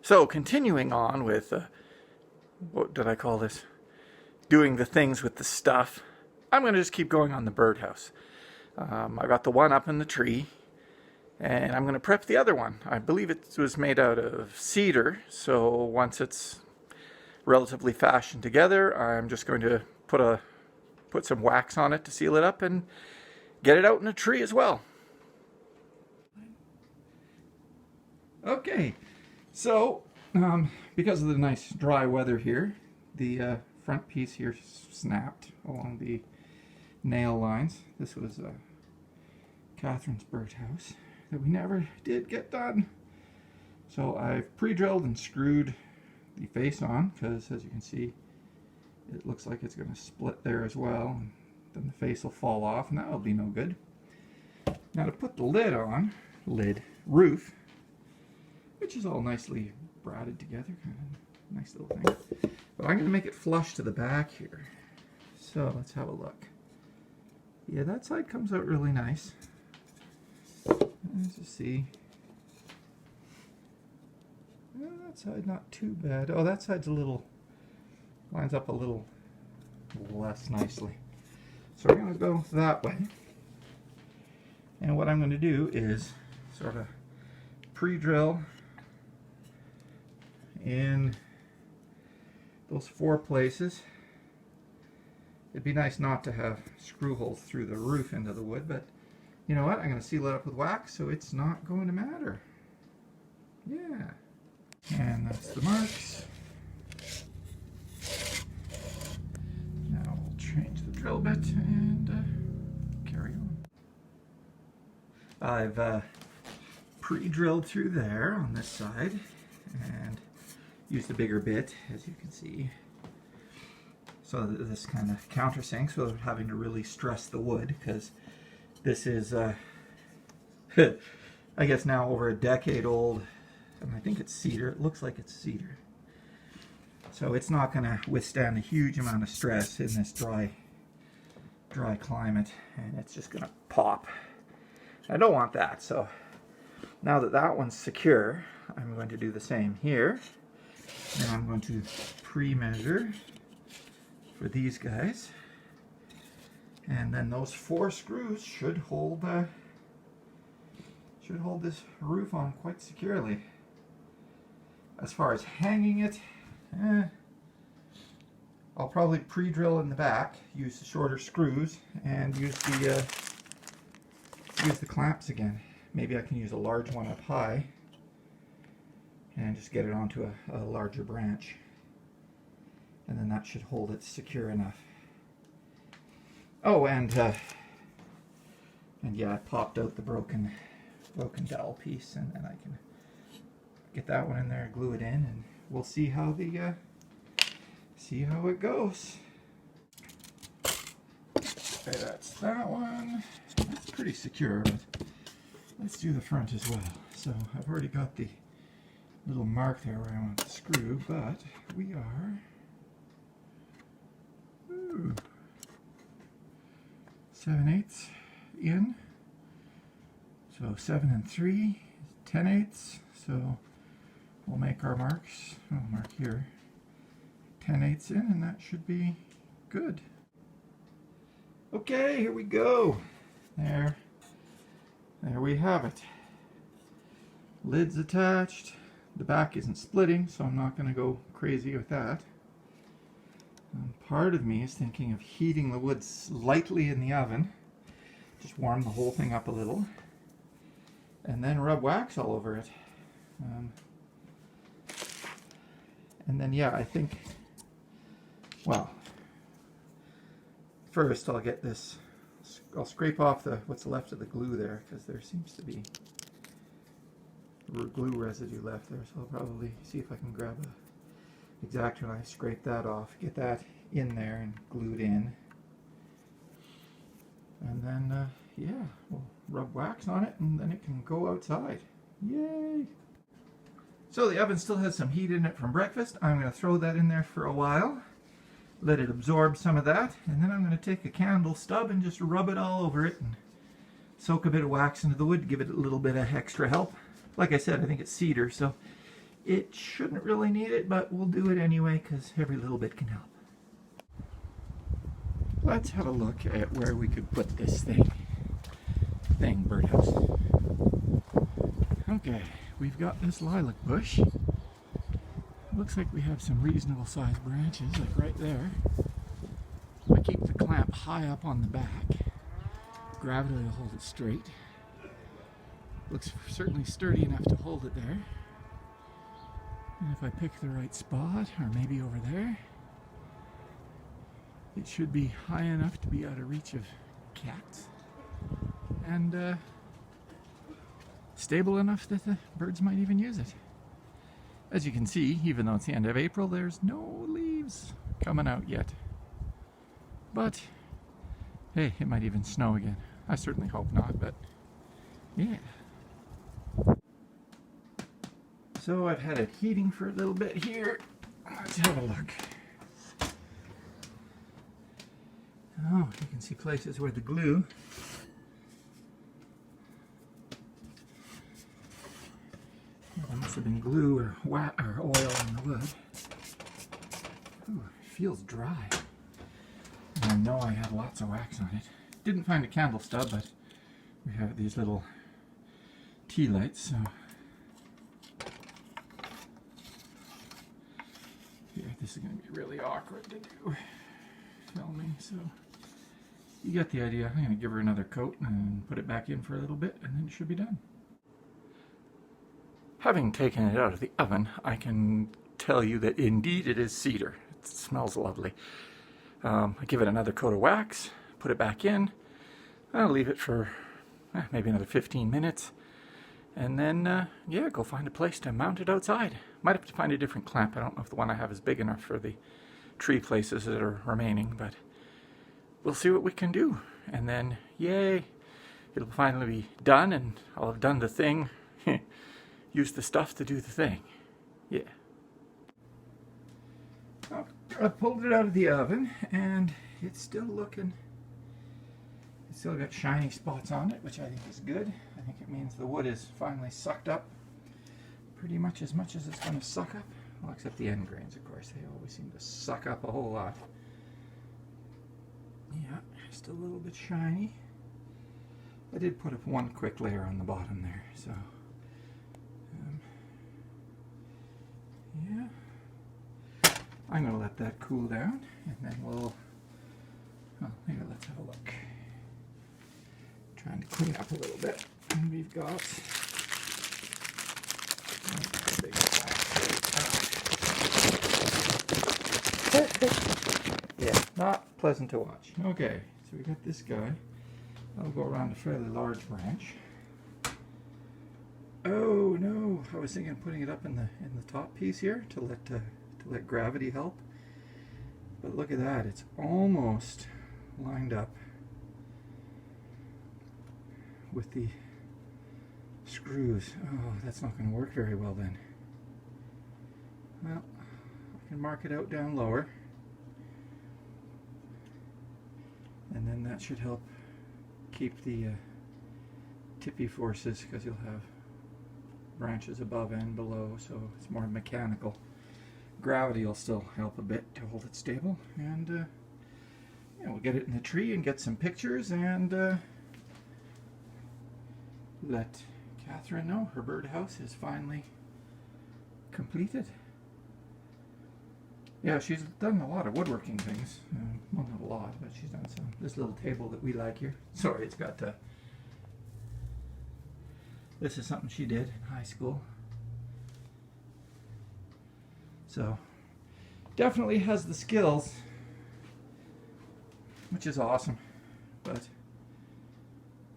So continuing on with, what did I call this? Doing the things with the stuff. I'm going to just keep going on the birdhouse. I got the one up in the tree, and I'm going to prep the other one. I believe it was made out of cedar, so once it's relatively fashioned together, I'm just going to put some wax on it to seal it up and get it out in a tree as well. Okay, so because of the nice dry weather here, the front piece here snapped along the nail lines. This was Catherine's birdhouse that we never did get done. So I've pre-drilled and screwed the face on, because as you can see, it looks like it's going to split there as well, and then the face will fall off, and that'll be no good. Now to put the lid on, roof, which is all nicely braided together, kind of nice little thing. But I'm going to make it flush to the back here. So let's have a look. Yeah, that side comes out really nice. Let's just see. That side not too bad. Oh, that side's lines up a little less nicely. So we're going to go that way. And what I'm going to do is sort of pre-drill in those 4 places. It'd be nice not to have screw holes through the roof into the wood, but you know what? I'm going to seal it up with wax, so it's not going to matter. Yeah. And that's the marks. Now we'll change the drill bit and carry on. I've pre-drilled through there on this side and used a bigger bit, as you can see, so that this kind of countersinks without having to really stress the wood, because this is I guess now over a decade old, and I think it's cedar. It looks like it's cedar, so it's not going to withstand a huge amount of stress in this dry climate, and it's just going to pop. I don't want that. So now that that one's secure, I'm going to do the same here. And I'm going to pre-measure for these guys, and then those 4 screws should hold this roof on quite securely. As far as hanging it, I'll probably pre-drill in the back, use the shorter screws, and use the clamps again. Maybe I can use a large one up high and just get it onto a larger branch, and then that should hold it secure enough. Oh, and yeah, I popped out the broken dowel piece, and then I can get that one in there, glue it in, and we'll see how it goes. Okay, that's that one. That's pretty secure, but let's do the front as well. So I've already got the little mark there where I want to screw, but we are 7/8 in. So 7 3, 10/8. So we'll make our marks. I'll mark here 10/8 in, and that should be good. Okay, here we go. There we have it. Lid's attached. The back isn't splitting, so I'm not going to go crazy with that. Part of me is thinking of heating the wood slightly in the oven, just warm the whole thing up a little, and then rub wax all over it. And then, yeah, I think, well, first I'll scrape off what's left of the glue there, because there seems to be glue residue left there, so I'll probably see if I can grab a X-Acto knife, scrape that off, get that in there and glued in, and then yeah, we'll rub wax on it, and then it can go outside. Yay! So the oven still has some heat in it from breakfast. I'm going to throw that in there for a while, let it absorb some of that, and then I'm going to take a candle stub and just rub it all over it and soak a bit of wax into the wood to give it a little bit of extra help. Like I said, I think it's cedar, so It shouldn't really need it, but we'll do it anyway because every little bit can help. Let's have a look at where we could put this thing birdhouse. Okay, we've got this lilac bush. Looks like we have some reasonable sized branches, like right there. I keep the clamp high up on the back. Gravity will hold it straight. Looks certainly sturdy enough to hold it there. And if I pick the right spot, or maybe over there, it should be high enough to be out of reach of cats. And stable enough that the birds might even use it. As you can see, even though it's the end of April, there's no leaves coming out yet. But, hey, it might even snow again. I certainly hope not, but yeah. So I've had it heating for a little bit here. Let's have a look. Oh, you can see places where the glue there must have been glue or oil on the wood. Ooh, it feels dry. And I know I had lots of wax on it. Didn't find a candle stub, but we have these little tea lights, so here, this is going to be really awkward to do filming, so you get the idea. I'm going to give her another coat and put it back in for a little bit, and then it should be done. Having taken it out of the oven, I can tell you that indeed it is cedar. It smells lovely. I give it another coat of wax, put it back in. I'll leave it for maybe another 15 minutes. And then, yeah, go find a place to mount it outside. Might have to find a different clamp. I don't know if the one I have is big enough for the tree places that are remaining, but we'll see what we can do. And then, yay, it'll finally be done, and I'll have done the thing. Use the stuff to do the thing. Yeah. I pulled it out of the oven, and it's still looking, it's still got shiny spots on it, which I think is good. I think it means the wood is finally sucked up pretty much as it's going to suck up. Well, except the end grains, of course. They always seem to suck up a whole lot. Yeah, still a little bit shiny. I did put up one quick layer on the bottom there, so yeah. I'm going to let that cool down, and then we'll, here, let's have a look. Trying to clean up a little bit. And we've got yeah, not pleasant to watch. Okay, so we got this guy. I'll go around a fairly large branch. Oh no! I was thinking of putting it up in the top piece here to let gravity help. But look at that! It's almost lined up with the screws. Oh, that's not going to work very well then. Well, I can mark it out down lower, and then that should help keep the tippy forces, because you'll have branches above and below, so it's more mechanical. Gravity will still help a bit to hold it stable, and yeah, we'll get it in the tree and get some pictures, and let Catherine know her birdhouse is finally completed. Yeah, she's done a lot of woodworking things. Well, not a lot, but she's done some. This little table that we like here. Sorry, it's got this is something she did in high school. So, definitely has the skills, which is awesome. But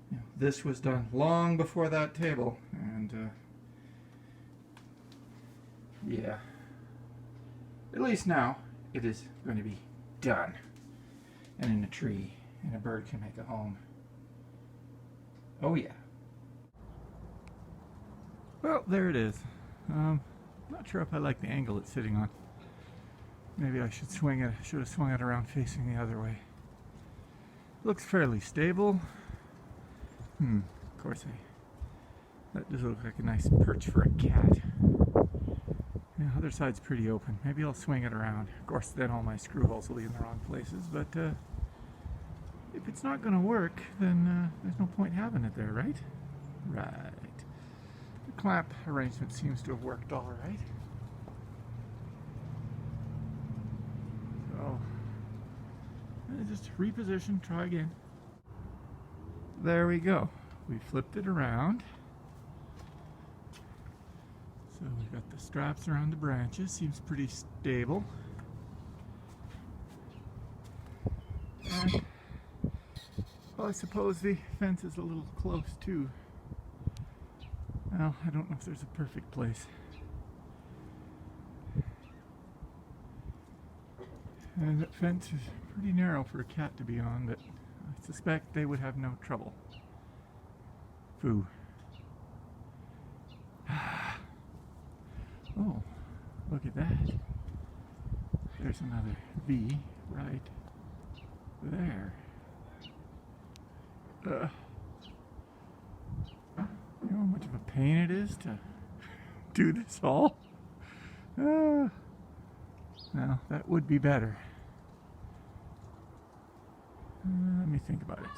you know, this was done long before that table, and yeah, at least now it is going to be done, and in a tree, and a bird can make a home. Oh yeah. Well, there it is. Not sure if I like the angle it's sitting on. Maybe I should swing it. Should have swung it around facing the other way. Looks fairly stable. Of course, that does look like a nice perch for a cat. other side's pretty open. Maybe I'll swing it around. Of course, then all my screw holes will be in the wrong places, but if it's not going to work, then there's no point having it there, right? Right. The clamp arrangement seems to have worked all right. So, just reposition, try again. There we go. We flipped it around. So we've got the straps around the branches, seems pretty stable. And, well, I suppose the fence is a little close too. Well, I don't know if there's a perfect place. And that fence is pretty narrow for a cat to be on, but I suspect they would have no trouble. Foo. Oh, look at that. There's another V right there. You know how much of a pain it is to do this all? Well, that would be better. Let me think about it.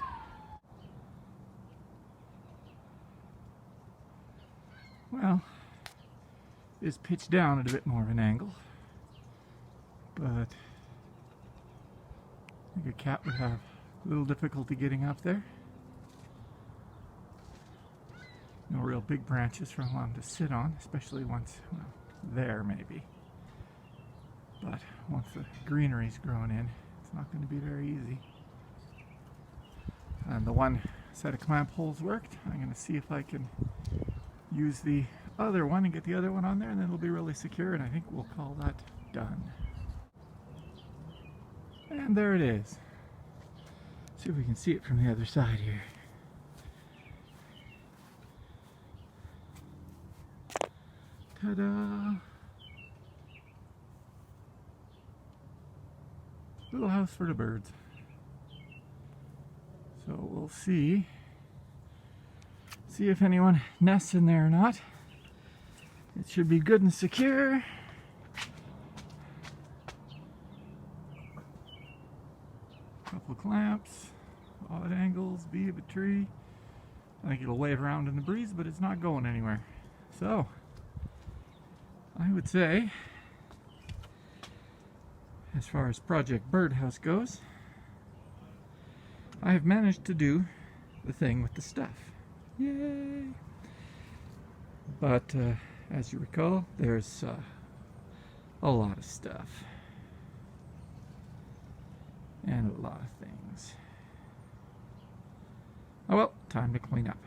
Well, it's pitched down at a bit more of an angle, but I think a cat would have a little difficulty getting up there. No real big branches for one to sit on, especially once, well, there maybe. But once the greenery's grown in, it's not going to be very easy. And the one set of clamp holes worked. I'm going to see if I can use the other one and get the other one on there, and then it'll be really secure, and I think we'll call that done. And there it is. See if we can see it from the other side here. Ta-da! Little house for the birds. So we'll see if anyone nests in there or not. It should be good and secure. Couple of clamps, odd angles, V of a tree. I think it'll wave around in the breeze, but it's not going anywhere. So I would say, as far as Project Birdhouse goes, I have managed to do the thing with the stuff. Yay! But as you recall, there's a lot of stuff and a lot of things. Oh well, time to clean up.